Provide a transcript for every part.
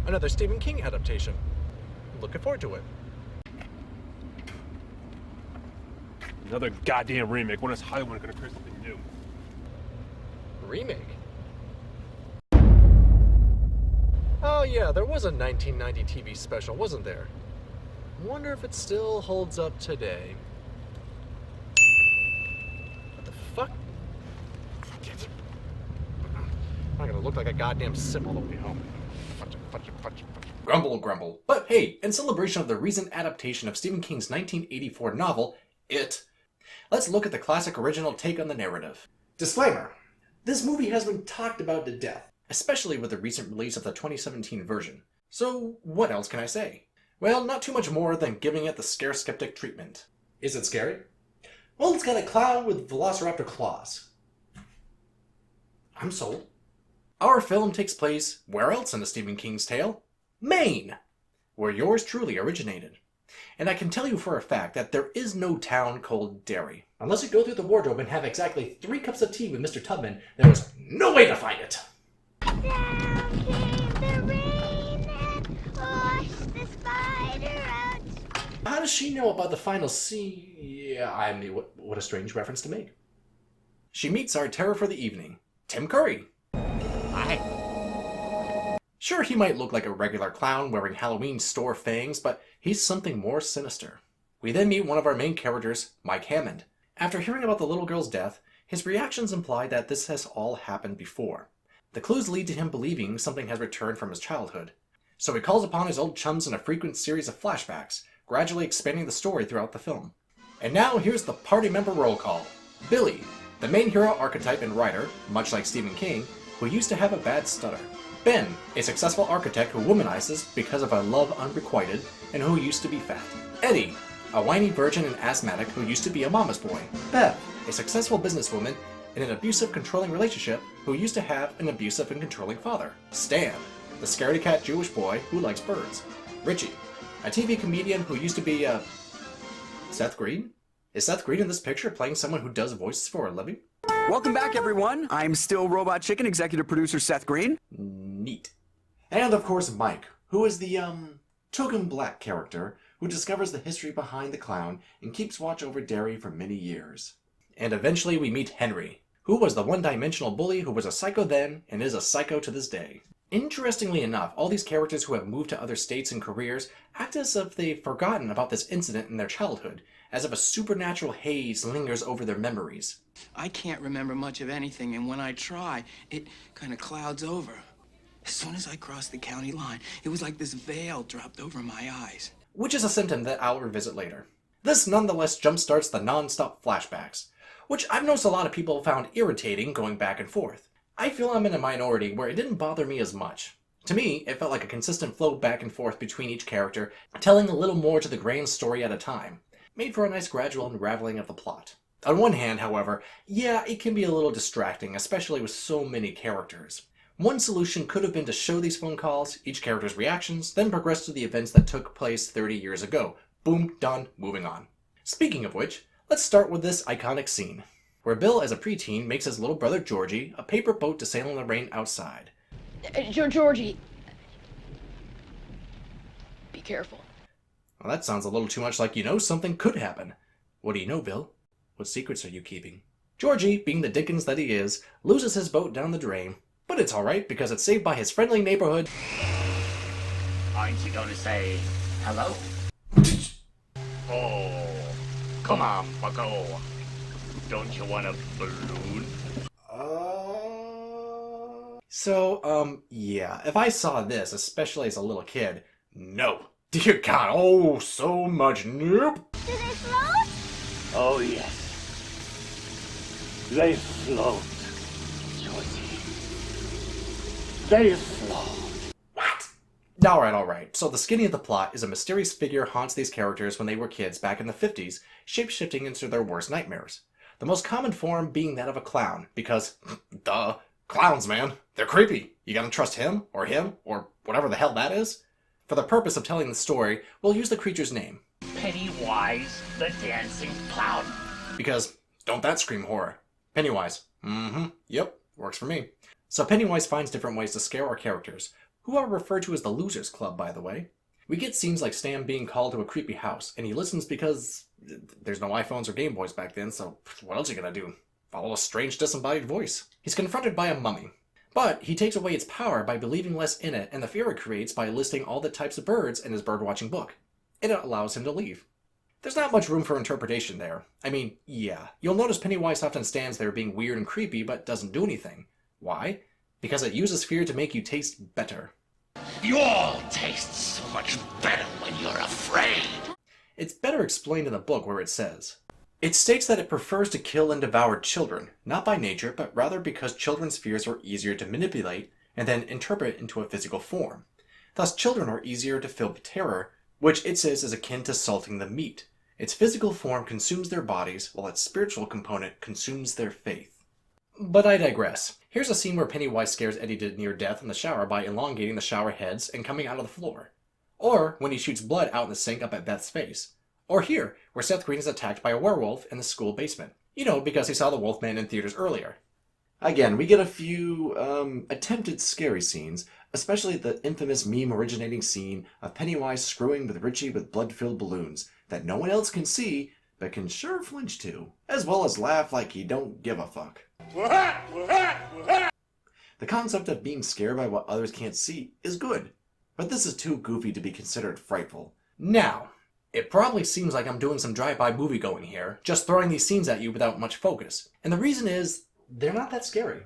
another Stephen King adaptation. Looking forward to it. Another goddamn remake. When is Hollywood gonna create something new? Remake? Oh yeah, there was a 1990 TV special, wasn't there? Wonder if it still holds up today. What the fuck? I'm not gonna look like a goddamn sim all the way home. Fudge. Grumble. But hey, in celebration of the recent adaptation of Stephen King's 1984 novel, It, let's look at the classic original take on the narrative. Disclaimer. This movie has been talked about to death, especially with the recent release of the 2017 version. So what else can I say? Well, not too much more than giving it the scare skeptic treatment. Is it scary? Well, it's got a clown with velociraptor claws. I'm sold. Our film takes place where else in a Stephen King's tale? Maine, where yours truly originated. And I can tell you for a fact that there is no town called Derry. Unless you go through the wardrobe and have exactly 3 cups of tea with Mr. Tubman, there was no way to find it. Down came the rain and washed the spider out. How does she know about the final scene? Yeah, I mean, what a strange reference to make. She meets our terror for the evening, Tim Curry. Hi. Sure, he might look like a regular clown wearing Halloween store fangs, but he's something more sinister. We then meet one of our main characters, Mike Hammond. After hearing about the little girl's death, his reactions imply that this has all happened before. The clues lead to him believing something has returned from his childhood. So he calls upon his old chums in a frequent series of flashbacks, gradually expanding the story throughout the film. And now here's the party member roll call. Billy, the main hero archetype and writer, much like Stephen King, who used to have a bad stutter. Ben, a successful architect who womanizes because of a love unrequited and who used to be fat. Eddie, a whiny virgin and asthmatic who used to be a mama's boy. Bev, a successful businesswoman in an abusive, controlling relationship who used to have an abusive and controlling father. Stan, the scaredy cat Jewish boy who likes birds. Richie, a TV comedian who used to be, Seth Green? Is Seth Green in this picture playing someone who does voices for a living? Welcome back, everyone. I'm still Robot Chicken, executive producer Seth Green. Neat. And of course Mike, who is the, token black character who discovers the history behind the clown and keeps watch over Derry for many years. And eventually we meet Henry, who was the one-dimensional bully who was a psycho then and is a psycho to this day. Interestingly enough, all these characters who have moved to other states and careers act as if they've forgotten about this incident in their childhood, as if a supernatural haze lingers over their memories. I can't remember much of anything, and when I try, it kind of clouds over. As soon as I crossed the county line, it was like this veil dropped over my eyes. Which is a symptom that I'll revisit later. This nonetheless jumpstarts the non-stop flashbacks, which I've noticed a lot of people found irritating going back and forth. I feel I'm in a minority where it didn't bother me as much. To me, it felt like a consistent flow back and forth between each character, telling a little more to the grand story at a time, made for a nice gradual unraveling of the plot. On one hand, however, yeah, it can be a little distracting, especially with so many characters. One solution could have been to show these phone calls, each character's reactions, then progress to the events that took place 30 years ago. Boom, done, moving on. Speaking of which, let's start with this iconic scene, where Bill as a preteen makes his little brother Georgie a paper boat to sail in the rain outside. Georgie, be careful. Well, that sounds a little too much like you know something could happen. What do you know, Bill? What secrets are you keeping? Georgie, being the Dickens that he is, loses his boat down the drain. But it's alright, because it's saved by his friendly neighborhood. Aren't you gonna say hello? Oh, come on, bucko. Don't you want a balloon? Yeah, if I saw this, especially as a little kid, no. Dear God, oh, so much nope. Do they float? Oh, yes. They float, Georgie. They float. What? Alright. So the skinny of the plot is a mysterious figure haunts these characters when they were kids back in the 50s, shape-shifting into their worst nightmares. The most common form being that of a clown, because, duh, clowns, man. They're creepy. You gotta trust him, or whatever the hell that is. For the purpose of telling the story, we'll use the creature's name. Pennywise, the dancing clown. Because, don't that scream horror? Pennywise. Yep, works for me. So Pennywise finds different ways to scare our characters, who are referred to as the Losers Club, by the way. We get scenes like Stan being called to a creepy house, and he listens because there's no iPhones or Game Boys back then, so what else are you gonna do? Follow a strange disembodied voice. He's confronted by a mummy, but he takes away its power by believing less in it and the fear it creates by listing all the types of birds in his birdwatching book, and it allows him to leave. There's not much room for interpretation there. I mean, yeah, you'll notice Pennywise often stands there being weird and creepy but doesn't do anything. Why? Because it uses fear to make you taste better. You all taste so much better when you're afraid. It's better explained in the book where it says, it states that it prefers to kill and devour children, not by nature, but rather because children's fears are easier to manipulate and then interpret into a physical form. Thus, children are easier to fill with terror, which it says is akin to salting the meat. Its physical form consumes their bodies, while its spiritual component consumes their faith. But I digress. Here's a scene where Pennywise scares Eddie to near death in the shower by elongating the shower heads and coming out of the floor. Or when he shoots blood out in the sink up at Beth's face. Or here, where Seth Green is attacked by a werewolf in the school basement. You know, because he saw the Wolfman in theaters earlier. Again, we get a few, attempted scary scenes, especially the infamous meme-originating scene of Pennywise screwing with Richie with blood-filled balloons that no one else can see, but can sure flinch to, as well as laugh like he don't give a fuck. The concept of being scared by what others can't see is good, but this is too goofy to be considered frightful. Now, it probably seems like I'm doing some drive-by movie-going here, just throwing these scenes at you without much focus. And the reason is, they're not that scary.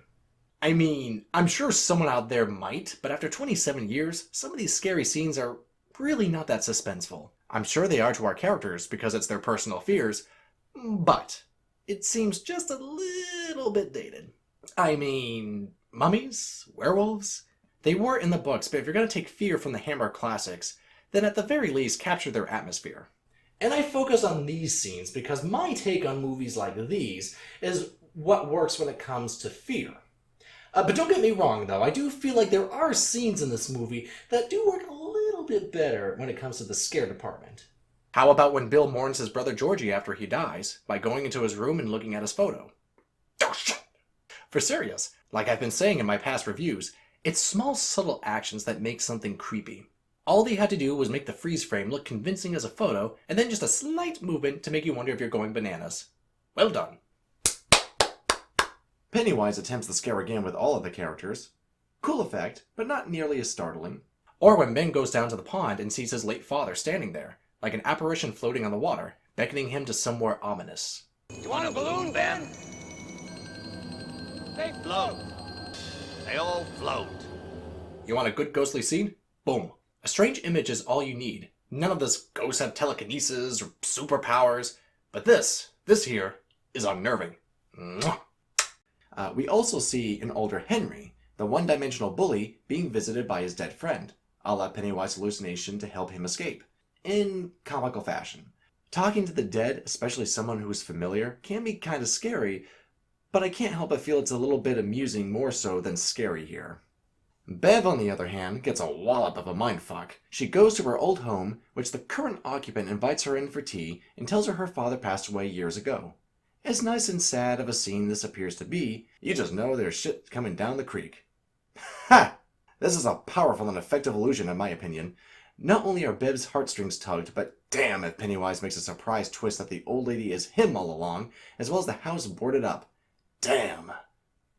I mean, I'm sure someone out there might, but after 27 years, some of these scary scenes are really not that suspenseful. I'm sure they are to our characters because it's their personal fears, but it seems just a little bit dated. I mean, mummies, werewolves, they were in the books, but if you're going to take fear from the Hammer classics, then at the very least capture their atmosphere. And I focus on these scenes because my take on movies like these is what works when it comes to fear. But don't get me wrong though, I do feel like there are scenes in this movie that do work a little bit better when it comes to the scare department. How about when Bill mourns his brother Georgie after he dies by going into his room and looking at his photo? Oh shit! For serious, like I've been saying in my past reviews, it's small subtle actions that make something creepy. All they had to do was make the freeze frame look convincing as a photo, and then just a slight movement to make you wonder if you're going bananas. Well done. Pennywise attempts the scare again with all of the characters. Cool effect, but not nearly as startling. Or when Ben goes down to the pond and sees his late father standing there, like an apparition floating on the water, beckoning him to somewhere ominous. You want a balloon, Ben? They float. They all float. You want a good ghostly scene? Boom. A strange image is all you need. None of this ghosts have telekinesis or superpowers. But this here, is unnerving. Mwah. We also see an older Henry, the one-dimensional bully, being visited by his dead friend, a la Pennywise hallucination to help him escape, in comical fashion. Talking to the dead, especially someone who is familiar, can be kind of scary, but I can't help but feel it's a little bit amusing more so than scary here. Bev, on the other hand, gets a wallop of a mindfuck. She goes to her old home, which the current occupant invites her in for tea and tells her father passed away years ago. As nice and sad of a scene this appears to be, you just know there's shit coming down the creek. Ha! This is a powerful and effective illusion in my opinion. Not only are Bev's heartstrings tugged, but damn if Pennywise makes a surprise twist that the old lady is him all along, as well as the house boarded up. Damn!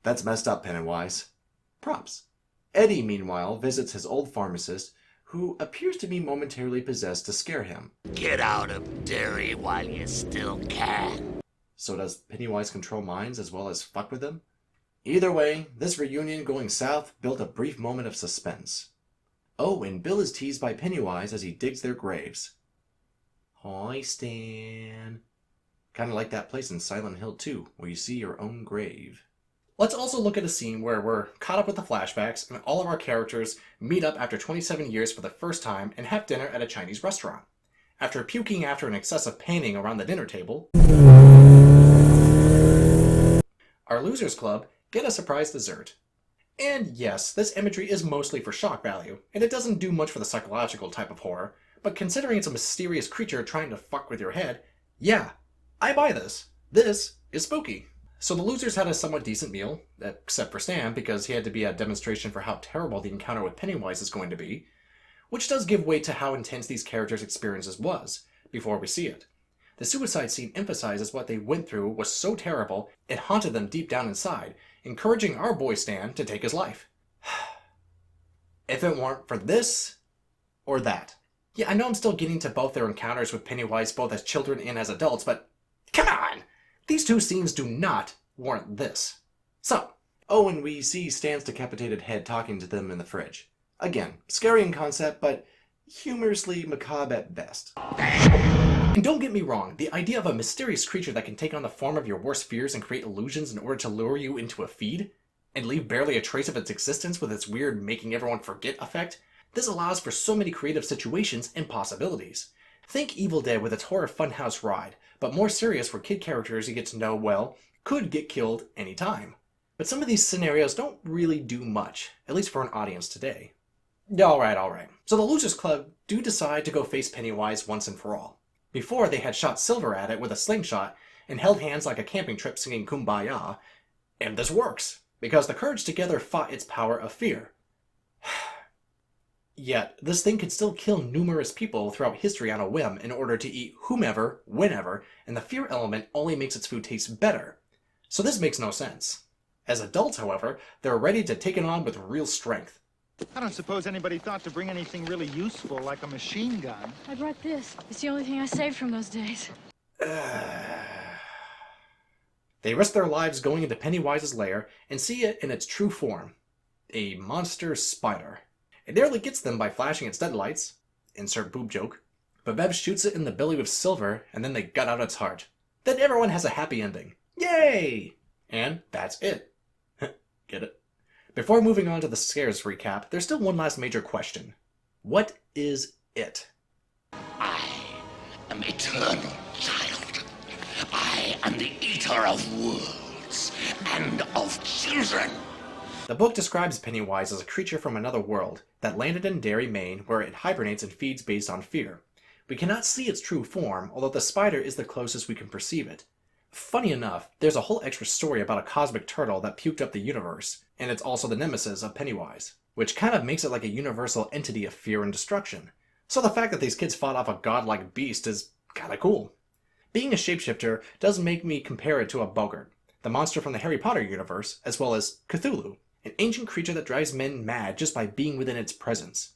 That's messed up, Pennywise. Props. Eddie, meanwhile, visits his old pharmacist, who appears to be momentarily possessed to scare him. Get out of Derry while you still can. So does Pennywise control minds as well as fuck with them? Either way, this reunion going south built a brief moment of suspense. Oh, and Bill is teased by Pennywise as he digs their graves. Hi, Stan. Kind of like that place in Silent Hill 2, where you see your own grave. Let's also look at a scene where we're caught up with the flashbacks and all of our characters meet up after 27 years for the first time and have dinner at a Chinese restaurant. After puking after an excessive painting around the dinner table, our Losers Club get a surprise dessert. And yes, this imagery is mostly for shock value, and it doesn't do much for the psychological type of horror, but considering it's a mysterious creature trying to fuck with your head, yeah, I buy this. This is spooky. So the losers had a somewhat decent meal, except for Stan, because he had to be a demonstration for how terrible the encounter with Pennywise is going to be, which does give weight to how intense these characters' experiences was, before we see it. The suicide scene emphasizes what they went through was so terrible, it haunted them deep down inside, encouraging our boy Stan to take his life. If it weren't for this, or that. Yeah, I know I'm still getting to both their encounters with Pennywise both as children and as adults, but come on! These two scenes do not warrant this. So, oh, and we see Stan's decapitated head talking to them in the fridge. Again, scary in concept, but humorously macabre at best. And don't get me wrong, the idea of a mysterious creature that can take on the form of your worst fears and create illusions in order to lure you into a feed, and leave barely a trace of its existence with its weird making everyone forget effect, this allows for so many creative situations and possibilities. Think Evil Dead with its horror funhouse ride, but more serious where kid characters you get to know, well, could get killed anytime. But some of these scenarios don't really do much, at least for an audience today. Alright. So the Losers Club do decide to go face Pennywise once and for all. Before, they had shot Silver at it with a slingshot and held hands like a camping trip singing Kumbaya, and this works, because the Courage together fought its power of fear. Yet, this thing could still kill numerous people throughout history on a whim in order to eat whomever, whenever, and the fear element only makes its food taste better. So this makes no sense. As adults, however, they're ready to take it on with real strength. I don't suppose anybody thought to bring anything really useful like a machine gun. I brought this. It's the only thing I saved from those days. They risk their lives going into Pennywise's lair and see it in its true form. A monster spider. It nearly gets them by flashing its deadlights. Insert boob joke. But Bev shoots it in the belly with Silver, and then they gut out its heart. Then everyone has a happy ending. Yay! And that's it. Get it? Before moving on to the scares recap, there's still one last major question. What is it? I am eternal, child. I am the eater of worlds and of children. The book describes Pennywise as a creature from another world that landed in Derry, Maine, where it hibernates and feeds based on fear. We cannot see its true form, although the spider is the closest we can perceive it. Funny enough, there's a whole extra story about a cosmic turtle that puked up the universe, and it's also the nemesis of Pennywise, which kind of makes it like a universal entity of fear and destruction. So the fact that these kids fought off a godlike beast is kinda cool. Being a shapeshifter does make me compare it to a boggart, the monster from the Harry Potter universe, as well as Cthulhu, an ancient creature that drives men mad just by being within its presence.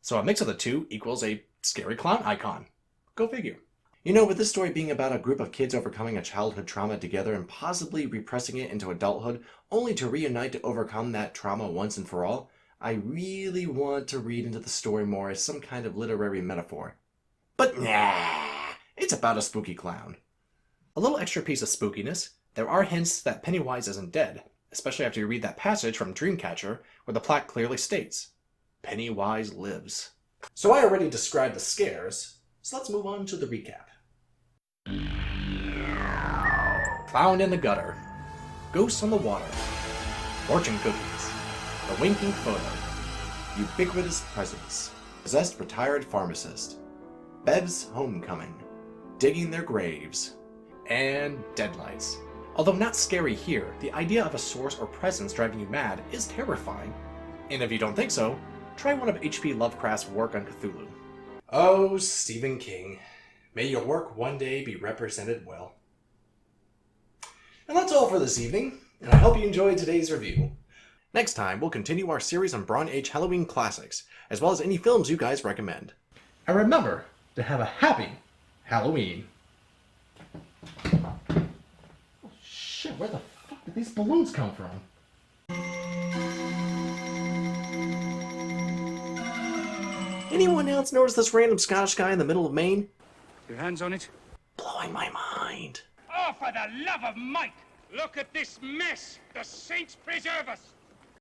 So a mix of the two equals a scary clown icon. Go figure. You know, with this story being about a group of kids overcoming a childhood trauma together and possibly repressing it into adulthood, only to reunite to overcome that trauma once and for all, I really want to read into the story more as some kind of literary metaphor. But nah, it's about a spooky clown. A little extra piece of spookiness, there are hints that Pennywise isn't dead, especially after you read that passage from Dreamcatcher where the plot clearly states, Pennywise lives. So I already described the scares, so let's move on to the recap. Clown in the gutter, ghosts on the water, fortune cookies, the winking photo, ubiquitous presence, possessed retired pharmacist, Bev's homecoming, digging their graves, and deadlights. Although not scary here, the idea of a source or presence driving you mad is terrifying. And if you don't think so, try one of H.P. Lovecraft's work on Cthulhu. Oh, Stephen King, may your work one day be represented well. And that's all for this evening, and I hope you enjoyed today's review. Next time, we'll continue our series on Bronze Age Halloween classics, as well as any films you guys recommend. And remember to have a happy Halloween. Oh shit, where the fuck did these balloons come from? Anyone else notice this random Scottish guy in the middle of Maine? Your hands on it? Blowing my mind. Oh, for the love of Mike! Look at this mess! The saints preserve us!